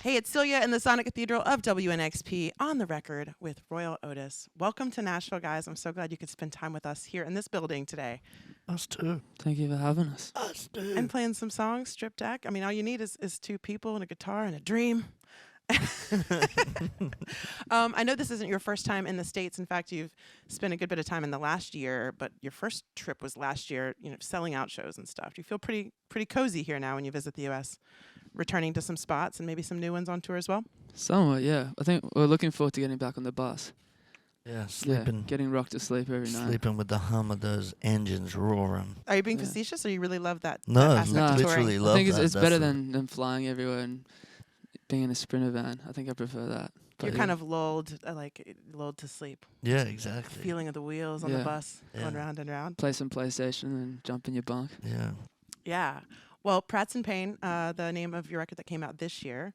Hey, it's Celia in the Sonic Cathedral of WNXP on the record with Royel Otis. Welcome to Nashville, guys. I'm so glad you could spend time with us here in this building today. Us too. Thank you for having us. Us too. And playing some songs, strip deck. I mean, all you need is two people and a guitar and a dream. I know this isn't your first time in the States. In fact, you've spent a good bit of time in the last year, but your first trip was last year, selling out shows and stuff. Do you feel pretty cozy here now when you visit the U.S., returning to some spots and maybe some new ones on tour as well? Somewhat, yeah. I think we're looking forward to getting back on the bus. Yeah, sleeping. Yeah, getting rocked to sleep every night. Sleeping with the hum of those engines roaring. Are you being facetious, or you really love that? No, that I aspect of touring? literally love I think that. it's better than flying everywhere and being in a Sprinter van. I think I prefer that. You're kind of lulled to sleep. Yeah, exactly. Feeling of the wheels on the bus going round and round. Play some PlayStation and jump in your bunk. Yeah. Yeah. Well, Preston Pain, the name of your record that came out this year,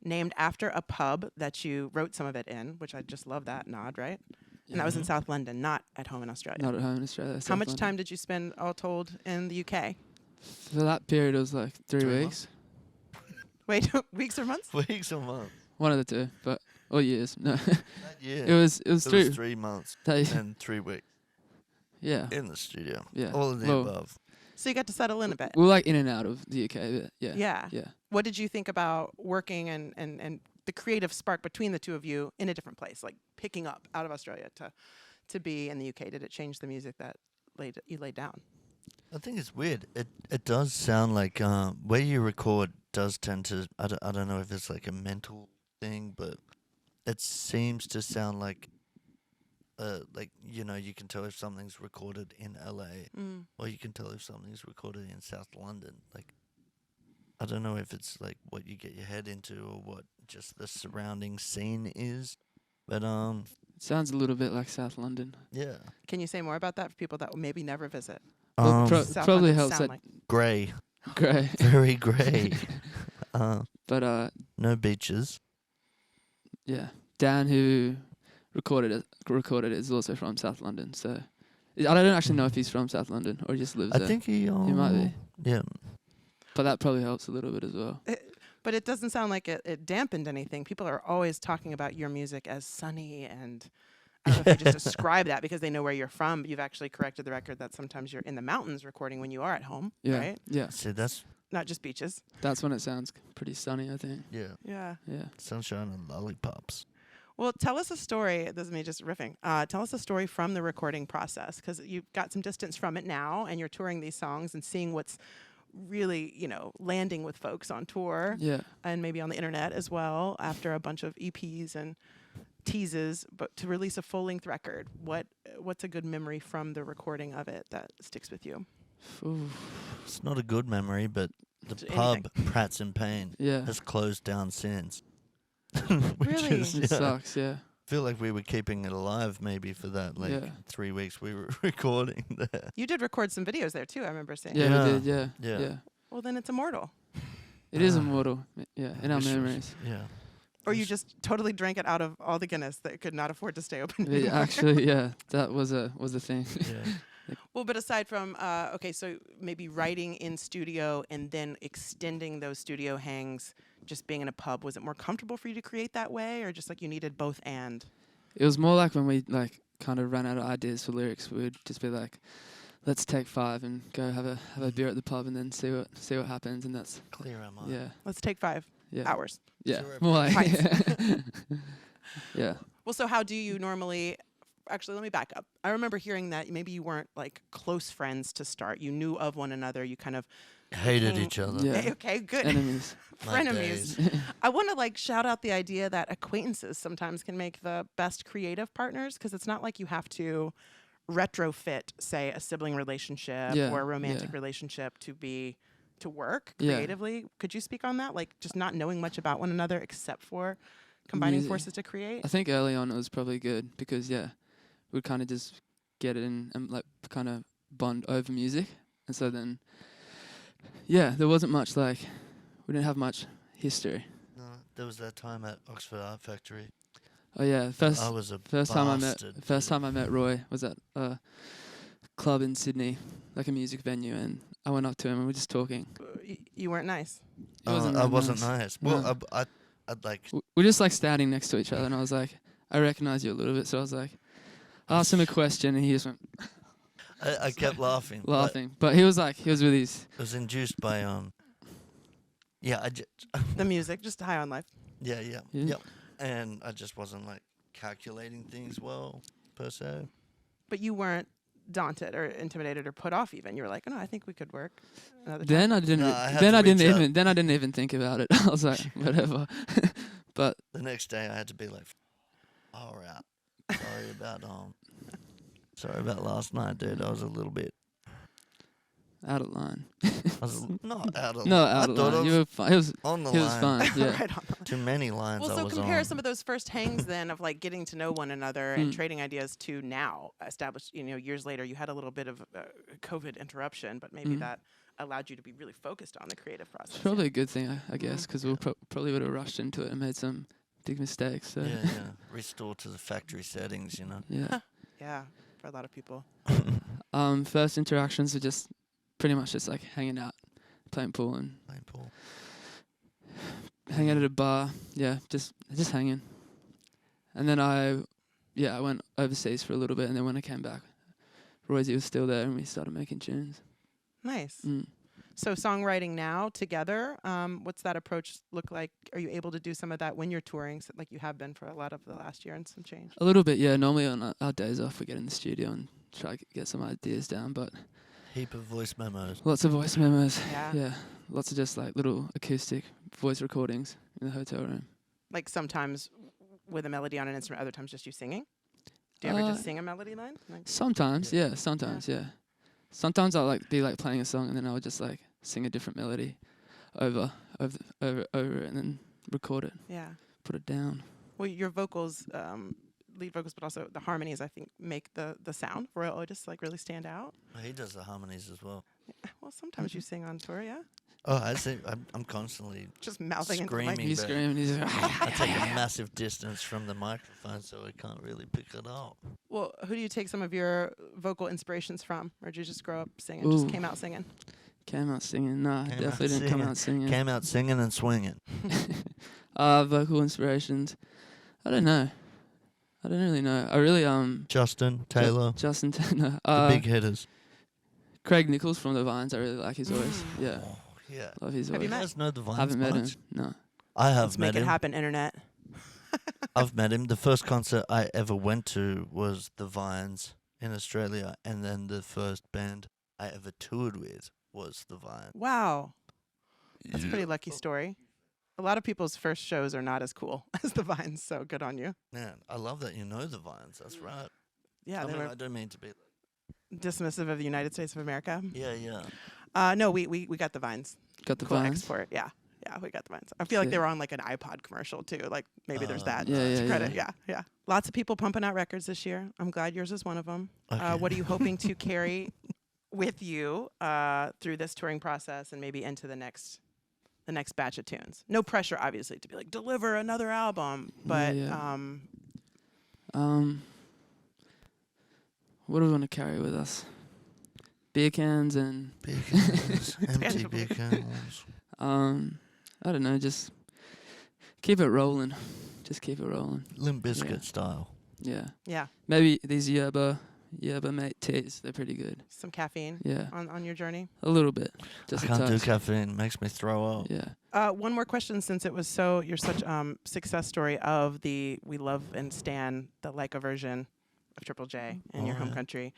named after a pub that you wrote some of it in, which I just love that nod, right? And that was in South London, not at home in Australia. Not at home in Australia. How much time did you spend, all told, in the UK? For that period, it was like 3 weeks. Wait, weeks or months? Weeks or months. One of the two, or years. No. That year. It was 3 months that and 3 weeks. Yeah. In the studio. Yeah. All of the above. So you got to settle in a bit. We're like in and out of the UK, but yeah. Yeah. What did you think about working and the creative spark between the two of you in a different place, like picking up out of Australia to be in the UK? Did it change the music that you laid down? I think it's weird. It does sound like where you record does tend to. I don't know if it's like a mental thing, but it seems to sound like you can tell if something's recorded in LA, or you can tell if something's recorded in South London. Like, I don't know if it's like what you get your head into or what just the surrounding scene is, but It sounds a little bit like South London. yeah. Can you say more about that for people that will maybe never visit? Well, South probably London helps sound that like? Grey, grey. very grey. But No beaches. yeah, Dan, who recorded it is also from South London. So I don't actually know if he's from South London or he just lives there. I think he might be. Yeah. But that probably helps a little bit as well. But it doesn't sound like it dampened anything. People are always talking about your music as sunny, and I don't know if you just describe that because they know where you're from. You've actually corrected the record that sometimes you're in the mountains recording when you are at home, Yeah, right? yeah. See, that's Not just beaches. That's when it sounds pretty sunny, I think. yeah. Yeah. Yeah. Sunshine and lollipops. Well, tell us a story. This is me just riffing. Tell us a story from the recording process, because you've got some distance from it now, and you're touring these songs and seeing what's really, landing with folks on tour. Yeah. And maybe on the internet as well after a bunch of EPs and teases. But to release a full-length record, what's a good memory from the recording of it that sticks with you? Ooh. It's not a good memory, but the To pub, Pratt's in Pain, Yeah. has closed down since. Really? It sucks, yeah. Feel like we were keeping it alive maybe for that 3 weeks we were recording there. You did record some videos there too, I remember seeing. Yeah, Yeah. we did, yeah. Yeah. Yeah. Well, then it's immortal. It is immortal. Yeah, in our Wish it was- memories. Yeah. Or you just totally drank it out of all the Guinness that could not afford to stay open Yeah, anymore. actually, yeah, that was a thing. Yeah. Well, but aside from, so maybe writing in studio and then extending those studio hangs, just being in a pub, was it more comfortable for you to create that way, or just like you needed both and? It was more like when we kind of ran out of ideas for lyrics, we would just be like, let's take 5 and go have a beer at the pub and then see what happens, and that's Clear our mind. yeah. Let's take 5 hours. Yeah. Sure. More like Pints. yeah. Well, so how do you normally... Actually, let me back up. I remember hearing that maybe you weren't like close friends to start. You knew of one another. You kind of... Hated each other. Yeah. Okay, good. Enemies. My Frenemies. days. I want to shout out the idea that acquaintances sometimes can make the best creative partners, because it's not like you have to retrofit, say, a sibling relationship Yeah, or a romantic yeah. relationship to work Yeah. creatively. Could you speak on that? Like just not knowing much about one another except for combining Music. forces to create? I think early on it was probably good because we'd kind of just get it in and kind of bond over music, and so then there wasn't much we didn't have much history. No, there was that time at Oxford Art Factory. Oh yeah, I was a first bastard. time I met Roy was at a club in Sydney, like a music venue, and I went up to him and we were just talking. You weren't nice. It wasn't I that wasn't nice. nice. Well, No. I'd like. We're just like standing next to each other, and I was like, I recognize you a little bit, so I was like, I asked him a question, and he just went I kept laughing. but he was with his. It was induced by Yeah, The music, just high on life. Yeah. Yeah. Yep. And I just wasn't like calculating things well per se. But you weren't daunted or intimidated or put off even. You were like, oh no, I think we could work another time. Then I didn't. No, I had then to I didn't reach out. even. Then I didn't even think about it. I was like, whatever. But The next day I had to be like, all right. Sorry about last night, dude. I was a little bit. out of line. I was not out of. No, I out of thought I line. was You were fine. He was. on the He was line. fine. Yeah. Right on. Too many lines. Well, I so was compare on. some of those first hangs then of like getting to know one another and trading ideas to now established, years later. You had a little bit of COVID interruption, but maybe that allowed you to be really focused on the creative process. It's probably a good thing, I guess, because we probably would have rushed into it and made some big mistakes. So Yeah. Restore to the factory settings, yeah. Yeah, for a lot of people. First interactions were just pretty much just like hanging out, playing pool and Playing pool. hanging at a bar. Yeah, just hanging. And then I went overseas for a little bit, and then when I came back, Royce was still there, and we started making tunes. Nice. Mm. So songwriting now together, what's that approach look like? Are you able to do some of that when you're touring, like you have been for a lot of the last year and some change? A little bit, yeah. Normally on our days off, we get in the studio and try to get some ideas down, but Heap of voice memos. lots of voice memos. Yeah. Yeah, lots of just like little acoustic voice recordings in the hotel room. Like sometimes with a melody on an instrument, other times just you singing? Do you ever just sing a melody line? Like, Sometimes, yeah. Sometimes, yeah. Sometimes I'll like be like playing a song and then I would just like sing a different melody over it and then record it, yeah. put it down. Well, your vocals, lead vocals, but also the harmonies, I think, make the sound of Royel Otis like really stand out. He does the harmonies as well. Well, sometimes you sing on tour, yeah? Oh, I see. I'm constantly Just mouthing into the Screaming. mic. He's but- screaming. He's like, I take a massive distance from the microphone, so I can't really pick it up. Well, who do you take some of your vocal inspirations from? Or did you just grow up singing, just Ooh. came out singing? came out singing. Nah, Came out definitely didn't come singing. out singing. Came out singing and swinging. Vocal inspirations. I don't know. I don't really know. I really Justin, Taylor, Justin Taylor. the big hitters. Craig Nichols from the Vines. I really like his voice. Yeah, Oh, yeah. love his Have voice. you You met? guys know the Vines Haven't met him. much? No. I have Let's met make it him. happen, internet. I've met him. The first concert I ever went to was the Vines in Australia, and then the first band I ever toured with was the Vines. Wow. That's a pretty lucky story. A lot of people's first shows are not as cool as the Vines, so good on you. Man, I love that you know the Vines. That's right. Yeah, I they mean, were I don't mean to be. dismissive of the United States of America. Yeah. No, we got the Vines. Got the Cool Vines. export. Yeah, we got the Vines. I feel like they were on like an iPod commercial too. Like maybe there's that Yeah, to yeah, credit. Yeah. Lots of people pumping out records this year. I'm glad yours is one of them. Okay. What are you hoping to carry with you through this touring process and maybe into the next batch of tunes? No pressure, obviously, to be like deliver another album, but Yeah. What do we want to carry with us? Beer cans and Beer cans, empty Tangible. beer cans. I don't know, just keep it rolling. Just keep it rolling. Limp Bizkit Yeah. style. Yeah. yeah, Maybe these yerba mate teas, they're pretty good. some caffeine Yeah. on your journey. A little bit. Just I a can't do touch. caffeine. Makes me throw up. Yeah. One more question, since it was you're such success story of we love and stan the Leica version of Triple J in your home yeah. country.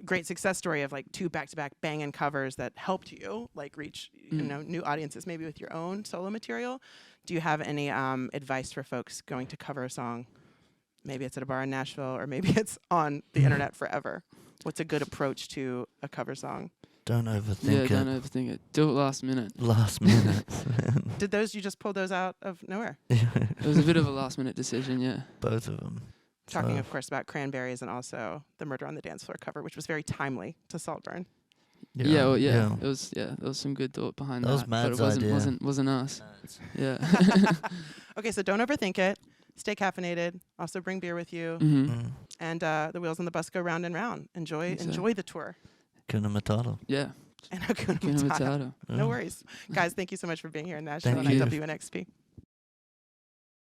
Great success story of like 2 back-to-back banging covers that helped you like reach new audiences, maybe with your own solo material. Do you have any advice for folks going to cover a song? Maybe it's at a bar in Nashville, or maybe it's on the internet forever. What's a good approach to a cover song? Don't overthink Don't it. overthink it. Do it last minute. Last minute. Did you just pull those out of nowhere? It was a bit of a last minute decision, yeah. Both of them. Talking, of course, about Cranberries and also the Murder on the Dance Floor cover, which was very timely to Saltburn. Yeah, there was some good thought behind that. That was but Mad's it idea. wasn't us. Yeah. Okay, so don't overthink it. Stay caffeinated. Also bring beer with you. Mm-hmm. Mm. And the wheels on the bus go round and round. Enjoy the tour. Kuna Matata. Yeah. And Hakuna Kuna Matata. Matata. No worries. Guys, thank you so much for being here in Nashville Thank and you. at WNXP.